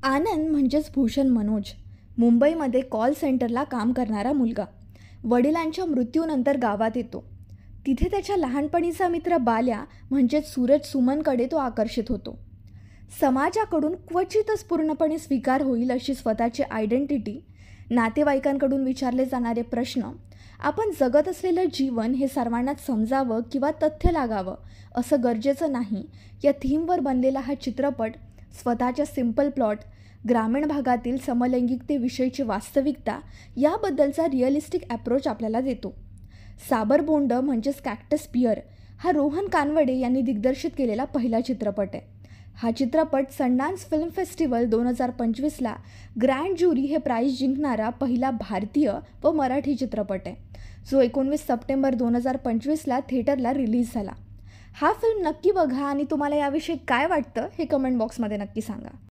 आनंद म्हणजेच भूषण मनोज, मुंबईमध्ये कॉल सेंटरला काम करणारा मुलगा. वडिलांच्या मृत्यूनंतर गावात येतो. तिथे त्याच्या लहानपणीचा मित्र बाल्या म्हणजेच सूरज सुमनकडे तो आकर्षित होतो. समाजाकडून क्वचितच पूर्णपणे स्वीकार होईल अशी स्वतःची आयडेंटिटी, नातेवाईकांकडून विचारले जाणारे प्रश्न, आपण जगत असलेलं जीवन हे सर्वांनाच समजावं किंवा तथ्य लागावं असं गरजेचं नाही, या थीमवर बनलेला हा चित्रपट स्वतःच्या सिम्पल प्लॉट, ग्रामीण भागातील समलैंगिकतेविषयीची वास्तविकता याबद्दलचा रिअलिस्टिक ॲप्रोच आपल्याला देतो. साबरबोंड म्हणजेच कॅक्टस पियर हा रोहन कानवडे यांनी दिग्दर्शित केलेला पहिला चित्रपट आहे. हा चित्रपट सनडान्स फिल्म फेस्टिवल 2025ला ग्रँड ज्युरी हे प्राइज जिंकणारा पहिला भारतीय व मराठी चित्रपट आहे, जो 19 सप्टेंबर 2025ला थिएटरला रिलीज झाला. हा फिल्म नक्की बघा आणि तुम्हाला याविषयी काय वाटतं हे कमेंट बॉक्समध्ये नक्की सांगा.